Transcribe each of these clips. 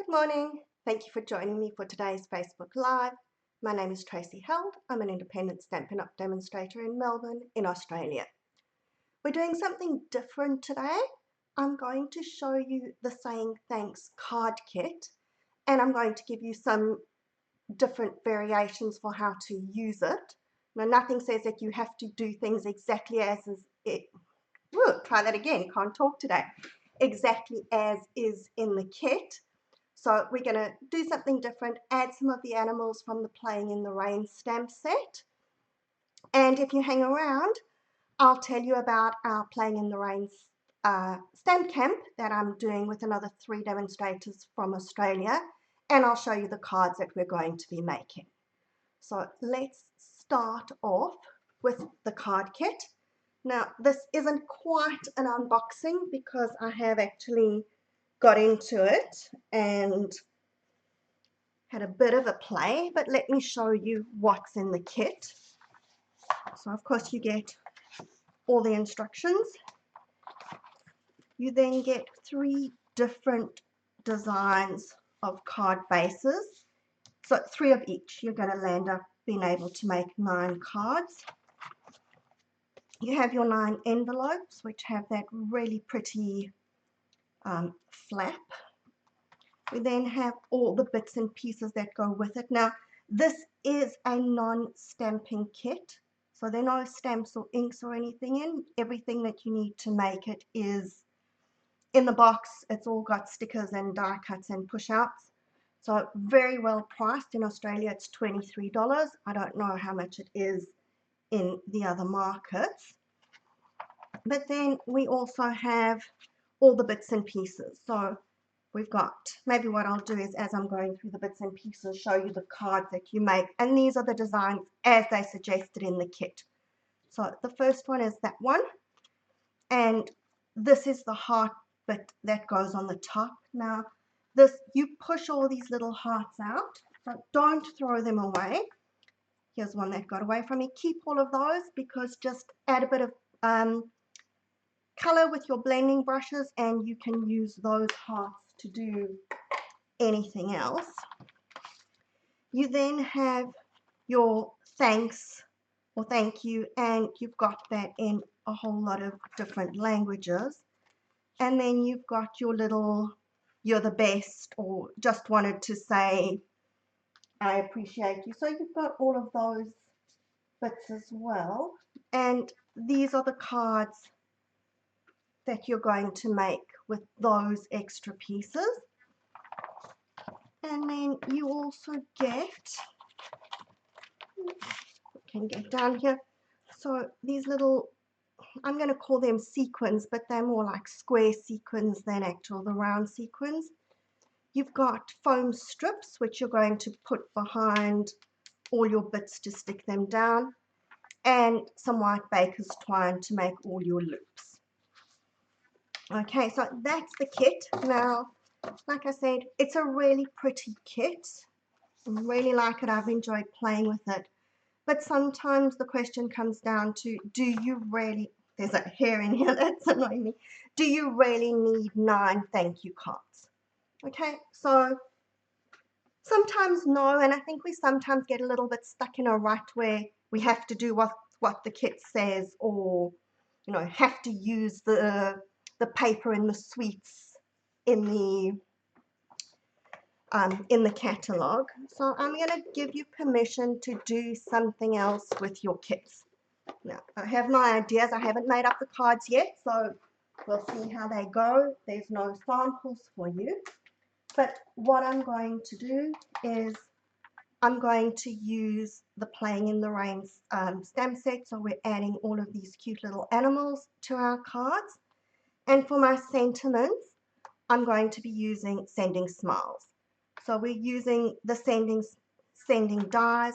Good morning. Thank you for joining me for today's Facebook Live. My name is Tracy Held. I'm an independent Stampin' Up! Demonstrator in Melbourne, in Australia. We're doing something different today. I'm going to show you the Saying Thanks card kit, and I'm going to give you some different variations for how to use it. Now, nothing says that you have to do things exactly as is it. Try that again, can't talk today. Exactly as is in the kit. So we're going to do something different, add some of the animals from the Playing in the Rain stamp set. And if you hang around, I'll tell you about our Playing in the Rain stamp camp that I'm doing with another 3 demonstrators from Australia. And I'll show you the cards that we're going to be making. So let's start off with the card kit. Now, this isn't quite an unboxing because I have actually got into it and had a bit of a play, but let me show you what's in the kit. So of course you get all the instructions. You then get 3 different designs of card bases. So 3 of each. You're going to land up being able to make 9 cards. You have your 9 envelopes, which have that really pretty flap. We then have all the bits and pieces that go with it. Now, this is a non-stamping kit, so there are no stamps or inks or anything in. Everything that you need to make it is in the box. It's all got stickers and die cuts and push-outs. So very well priced. In Australia, it's $23. I don't know how much it is in the other markets. But then we also have all the bits and pieces. So we've got, maybe what I'll do is as I'm going through the bits and pieces, show you the cards that you make. And these are the designs as they suggested in the kit. So the first one is that one. And this is the heart bit that goes on the top. Now, this, you push all these little hearts out, but don't throw them away. Here's one that got away from me. Keep all of those because just add a bit of color with your blending brushes and you can use those hearts to do anything else. You then have your thanks or thank you, and you've got that in a whole lot of different languages. And then you've got your little you're the best, or just wanted to say I appreciate you. So you've got all of those bits as well. And these are the cards that you're going to make with those extra pieces. And then you also get, can get down here, so these little, I'm going to call them sequins, but they're more like square sequins than actual the round sequins. You've got foam strips which you're going to put behind all your bits to stick them down, and some white baker's twine to make all your loops. Okay, so that's the kit. Now, like I said, it's a really pretty kit. I really like it. I've enjoyed playing with it. But sometimes the question comes down to, do you really, there's a hair in here that's annoying me, do you really need 9 thank you cards? Okay, so sometimes no, and I think we sometimes get a little bit stuck in a rut where we have to do what the kit says, or have to use the paper and the sweets in the catalog. So I'm going to give you permission to do something else with your kits. Now, I have my ideas. I haven't made up the cards yet, so we'll see how they go. There's no samples for you. But what I'm going to do is I'm going to use the Playing in the Rain stamp set. So we're adding all of these cute little animals to our cards. And for my sentiments, I'm going to be using Sending Smiles. So we're using the sending dies,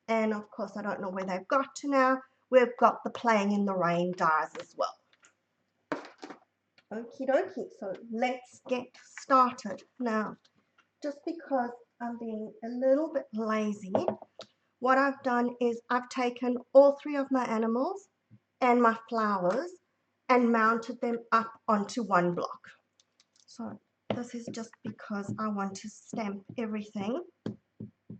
and of course I don't know where they've got to now. We've got the Playing in the Rain dies as well. Okie dokie, so let's get started. Now, just because I'm being a little bit lazy, what I've done is I've taken all 3 of my animals and my flowers and mounted them up onto one block. So This is just because I want to stamp everything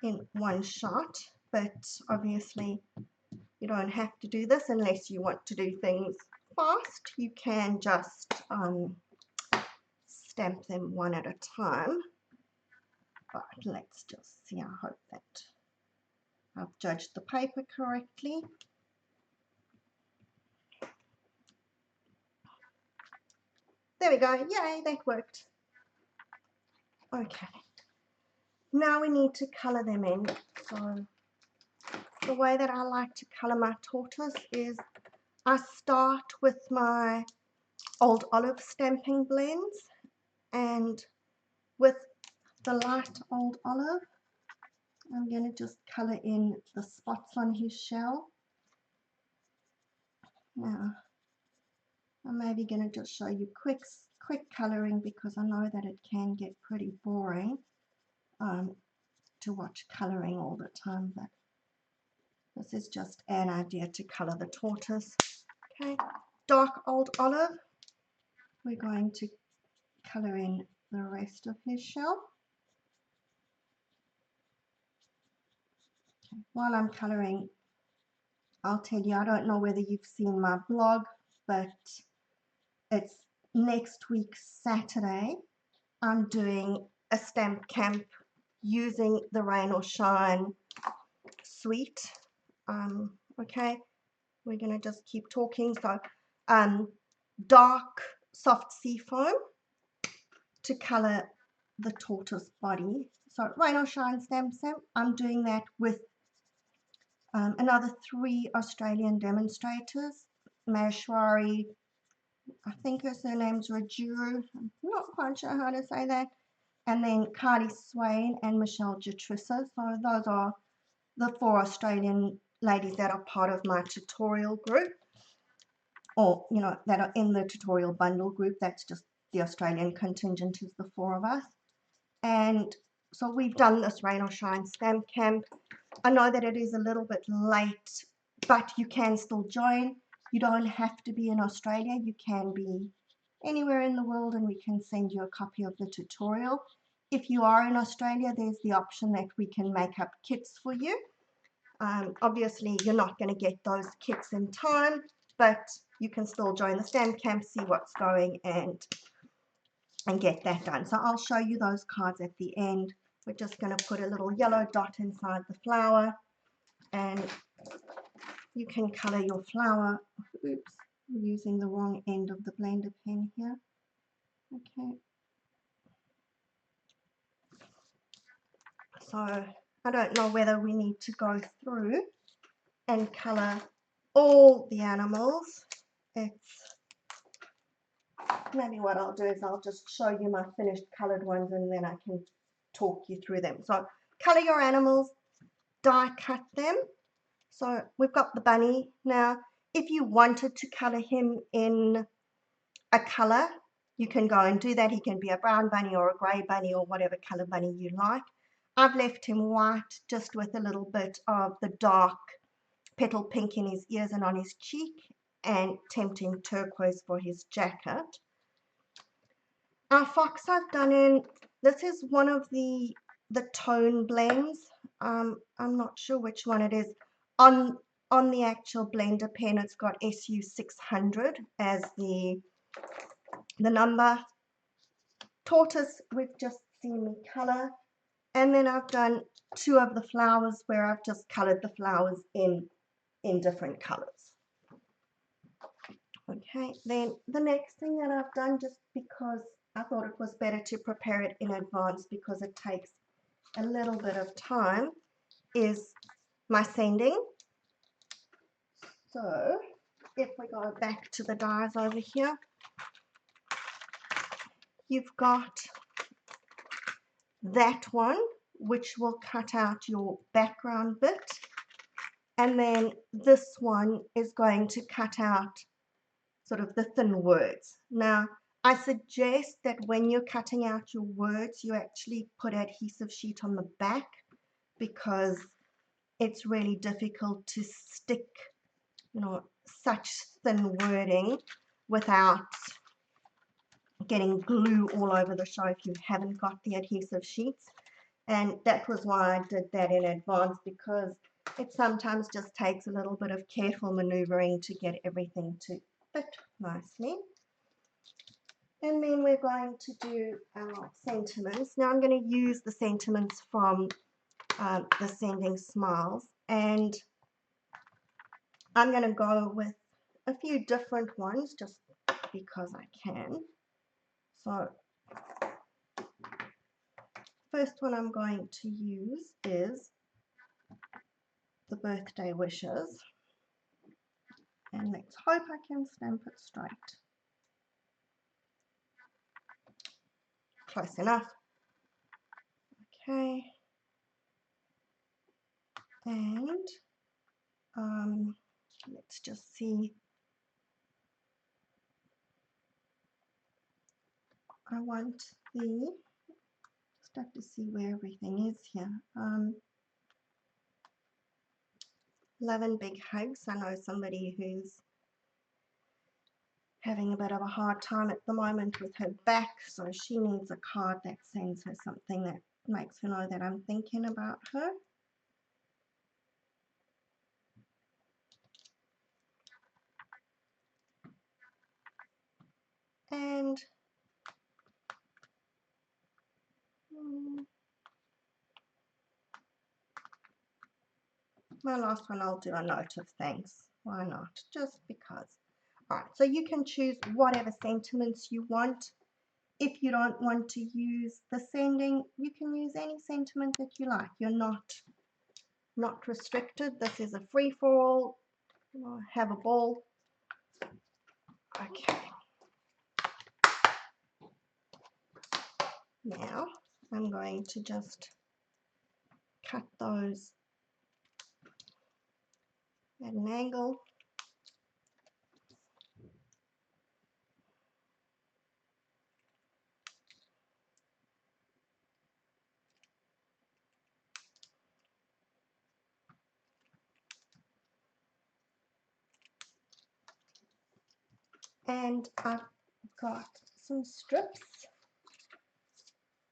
in one shot, but obviously you don't have to do this unless you want to do things fast. You can just stamp them one at a time. But let's just see. I hope that I've judged the paper correctly. There we go. Yay, that worked. Okay. Now we need to colour them in. So the way that I like to colour my tortoise is I start with my Old Olive stamping blends, and with the light Old Olive I'm going to just colour in the spots on his shell. Now I'm maybe going to just show you quick colouring, because I know that it can get pretty boring to watch colouring all the time, but this is just an idea to colour the tortoise. Okay, dark Old Olive, we're going to colour in the rest of his shell. Okay. While I'm colouring, I'll tell you, I don't know whether you've seen my blog, but it's next week Saturday. I'm doing a stamp camp using the Rain or Shine suite. Okay, we're going to just keep talking. So dark soft seafoam to colour the tortoise body. So Rain or Shine stamp set. I'm doing that with another 3 Australian demonstrators. Maheshwari, I think her surname's Rajuru, I'm not quite sure how to say that, and then Carly Swain and Michelle Jatrissa. So those are the 4 Australian ladies that are part of my tutorial group, or that are in the tutorial bundle group. That's just the Australian contingent, is the 4 of us. And so we've done this Rain or Shine stamp camp. I know that it is a little bit late, but you can still join. You don't have to be in Australia. You can be anywhere in the world, and we can send you a copy of the tutorial. If you are in Australia, there's the option that we can make up kits for you. Obviously, you're not going to get those kits in time, but you can still join the stamp camp, see what's going, and get that done. So I'll show you those cards at the end. We're just going to put a little yellow dot inside the flower, and you can colour your flower. Oops, I'm using the wrong end of the blender pen here. Okay. So I don't know whether we need to go through and colour all the animals. It's maybe what I'll do is I'll just show you my finished coloured ones, and then I can talk you through them. So colour your animals, die cut them. So we've got the bunny. Now, if you wanted to colour him in a colour, you can go and do that. He can be a brown bunny or a grey bunny or whatever colour bunny you like. I've left him white, just with a little bit of the dark petal pink in his ears and on his cheek, and tempting turquoise for his jacket. Our fox I've done in, this is one of the tone blends. I'm not sure which one it is. On the actual blender pen, it's got SU600 as the number. Tortoise, we've just seen me colour. And then I've done 2 of the flowers where I've just coloured the flowers in different colours. Okay, then the next thing that I've done, just because I thought it was better to prepare it in advance because it takes a little bit of time, is my sanding. So if we go back to the dies over here, you've got that one, which will cut out your background bit, and then this one is going to cut out sort of the thin words. Now, I suggest that when you're cutting out your words, you actually put adhesive sheet on the back, because it's really difficult to stick, such thin wording without getting glue all over the show if you haven't got the adhesive sheets. And that was why I did that in advance, because it sometimes just takes a little bit of careful maneuvering to get everything to fit nicely. And then we're going to do our sentiments. Now I'm going to use the sentiments from the Sending Smiles, and I'm going to go with a few different ones just because I can. So first one I'm going to use is the birthday wishes, and let's hope I can stamp it straight. Close enough. Okay, and let's just see. I want the, just have to see where everything is here. Love and big hugs. I know somebody who's having a bit of a hard time at the moment with her back, so she needs a card that sends her something that makes her know that I'm thinking about her. And my last one, I'll do a note of thanks. Why not? Just because. Alright, so you can choose whatever sentiments you want. If you don't want to use the sending, you can use any sentiment that you like. You're not restricted. This is a free-for-all. Have a ball. Okay. Now I'm going to just cut those at an angle. And I've got some strips.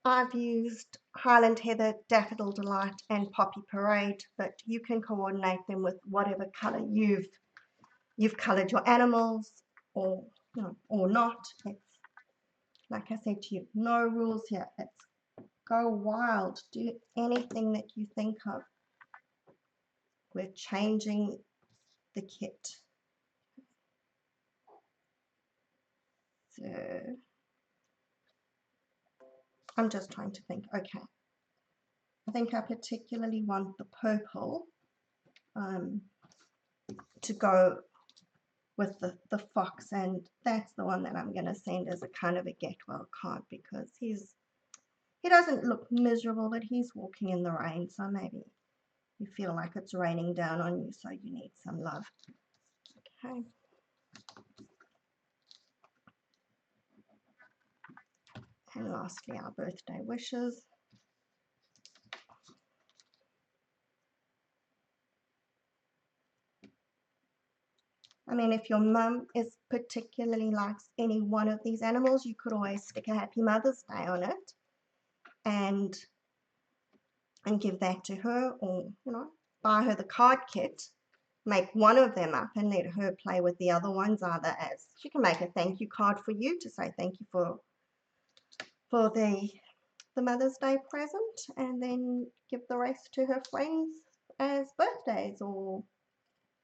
I've used Highland Heather, Daffodil Delight and Poppy Parade, but you can coordinate them with whatever colour you've coloured your animals, or or not. It's like I said to you, no rules here. It's go wild, do anything that you think of. We're changing the kit. So I'm just trying to think. Okay, I think I particularly want the purple to go with the fox, and that's the one that I'm going to send as a kind of a get well card, because he doesn't look miserable, but he's walking in the rain, so maybe you feel like it's raining down on you, so you need some love. Okay. And lastly, our birthday wishes. I mean, if your mum is particularly likes any one of these animals, you could always stick a Happy Mother's Day on it and give that to her, or buy her the card kit, make one of them up and let her play with the other ones, either as she can make a thank you card for you to say thank you for the Mother's Day present, and then give the rest to her friends as birthdays, or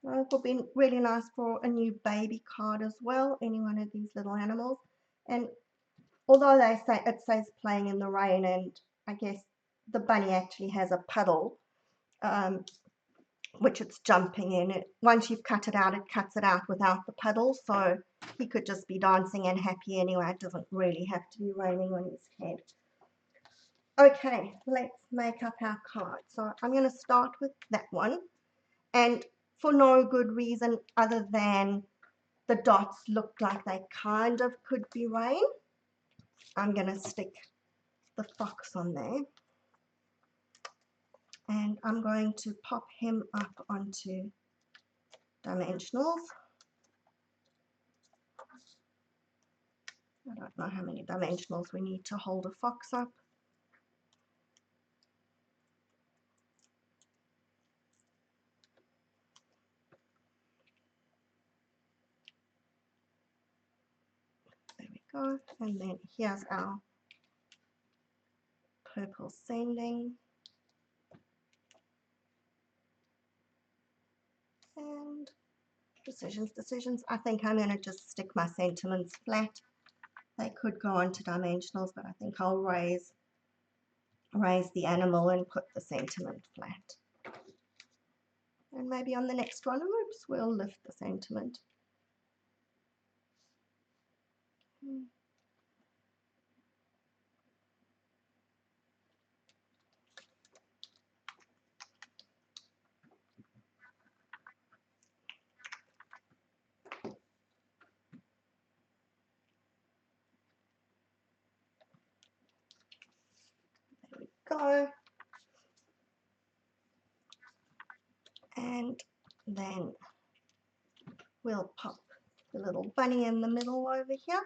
it would be really nice for a new baby card as well, any one of these little animals. And although it says playing in the rain, and I guess the bunny actually has a puddle which it's jumping in. Once you've cut it out, it cuts it out without the puddle, so he could just be dancing and happy anyway. It doesn't really have to be raining on his head. Okay, let's make up our card. So I'm going to start with that one, and for no good reason other than the dots look like they kind of could be rain, I'm going to stick the fox on there, and I'm going to pop him up onto dimensionals. I don't know how many dimensionals we need to hold a fox up. There we go. And then here's our purple sending. And decisions. I think I'm going to just stick my sentiments flat. They could go onto dimensionals, but I think I'll raise the animal and put the sentiment flat. And maybe on the next one, oops, we'll lift the sentiment. There we go. And then we'll pop the little bunny in the middle over here.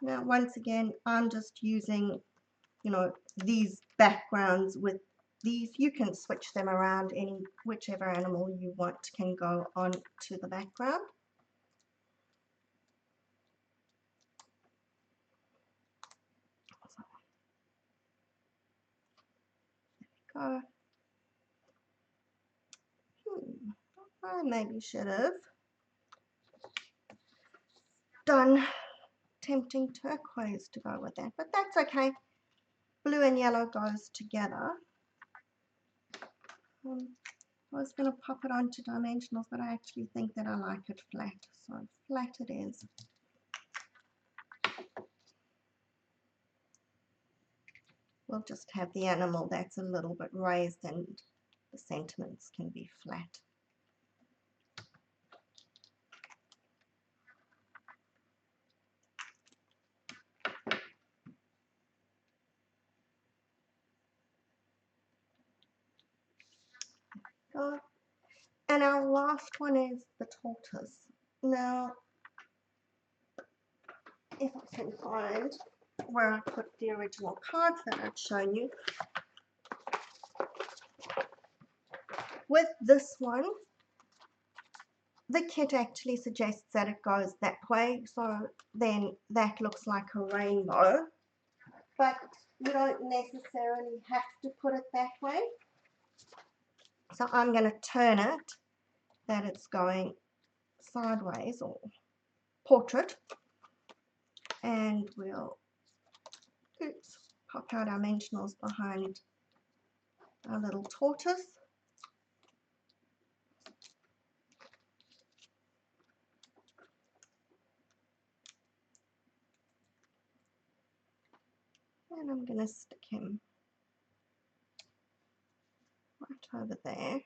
Now, once again, I'm just using, these backgrounds with these. You can switch them around. Whichever animal you want can go on to the background. There we go. I maybe should have done tempting turquoise to go with that, but that's okay. Blue and yellow goes together. I was going to pop it onto dimensionals, but I actually think that I like it flat, so flat it is. We'll just have the animal that's a little bit raised and the sentiments can be flat. And our last one is the tortoise. Now, if I can find where I put the original cards that I've shown you. With this one, the kit actually suggests that it goes that way, so then that looks like a rainbow. But you don't necessarily have to put it that way. So I'm going to turn it that it's going sideways or portrait, and we'll pop our dimensionals behind our little tortoise. And I'm going to stick him right over there.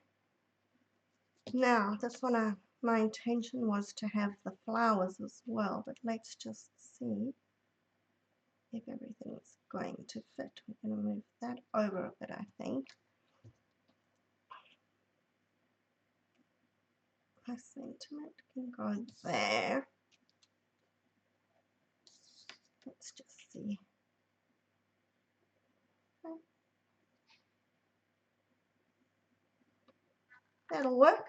Now, this one, my intention was to have the flowers as well, but let's just see if everything's going to fit. We're going to move that over a bit, I think. My sentiment can go there. Let's just see. That'll work.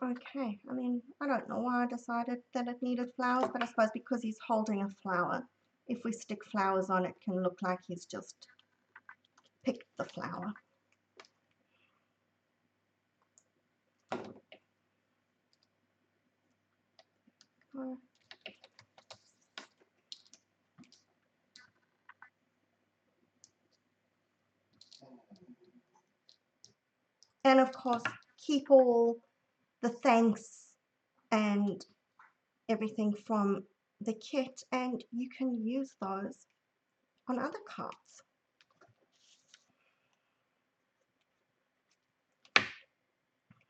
Okay, I mean, I don't know why I decided that it needed flowers, but I suppose because he's holding a flower, if we stick flowers on, it can look like he's just picked the flower. And of course, keep all the thanks and everything from the kit, and you can use those on other cards.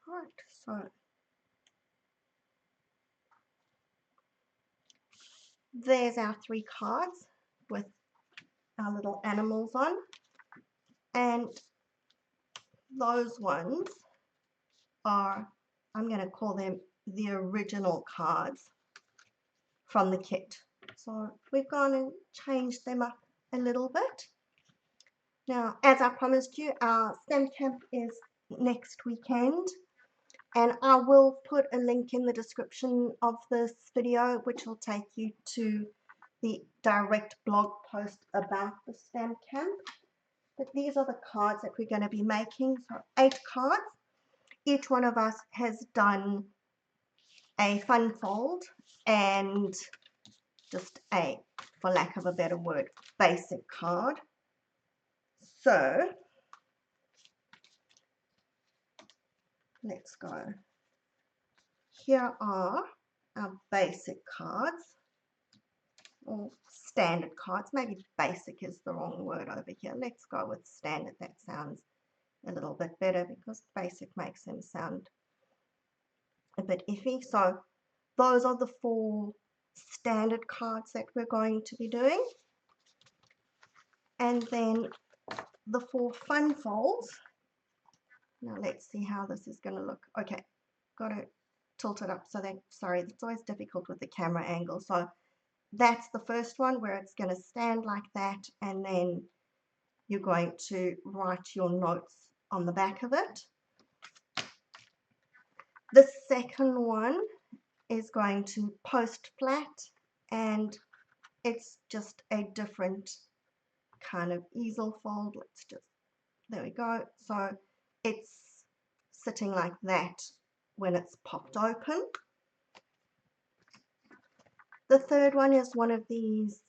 Right, so there's our 3 cards with our little animals on, and those ones are, I'm going to call them the original cards from the kit. So we've gone and changed them up a little bit. Now, as I promised you, our STEM camp is next weekend, and I will put a link in the description of this video which will take you to the direct blog post about the STEM camp. But these are the cards that we're going to be making. So 8 cards. Each one of us has done a fun fold and just a, for lack of a better word, basic card. So let's go. Here are our basic cards, or standard cards. Maybe basic is the wrong word over here. Let's go with standard. That sounds a little bit better because basic makes them sound a bit iffy. So those are the 4 standard cards that we're going to be doing. And then the 4 fun folds. Now let's see how this is going to look. Okay, got to tilt it up so that, sorry, it's always difficult with the camera angle. So that's the first one where it's going to stand like that, and then you're going to write your notes on the back of it. The second one is going to post flat, and it's just a different kind of easel fold. Let's just, there we go. So it's sitting like that when it's popped open. The third one is one of these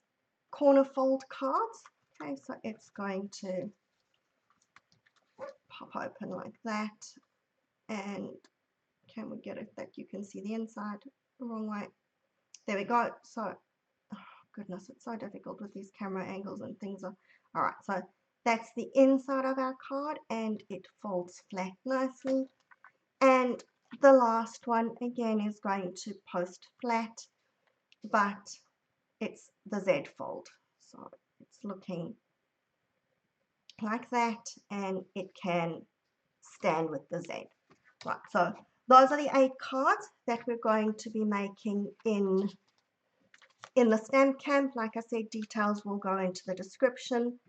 corner fold cards. Okay, so it's going to pop open like that, and can we get it that you can see the inside? The wrong way. There we go. So, oh goodness, it's so difficult with these camera angles and things. All right, so that's the inside of our card, and it folds flat nicely. And the last one again is going to post flat, but it's the Z fold. So it's looking like that, and it can stand with the Z. Right, so those are the 8 cards that we're going to be making in the STEM camp. Like I said, details will go into the description.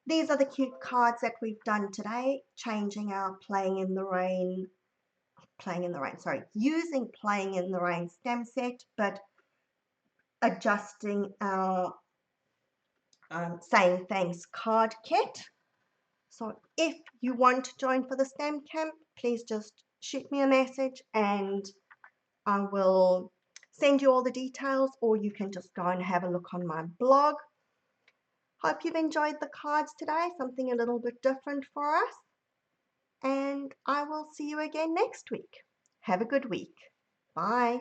These are the cute cards that we've done today, changing our using Playing in the Rain STEM set, but adjusting our Saying Thanks card kit. So if you want to join for the STEM camp, please just shoot me a message and I will send you all the details, or you can just go and have a look on my blog. Hope you've enjoyed the cards today, something a little bit different for us. And I will see you again next week. Have a good week. Bye.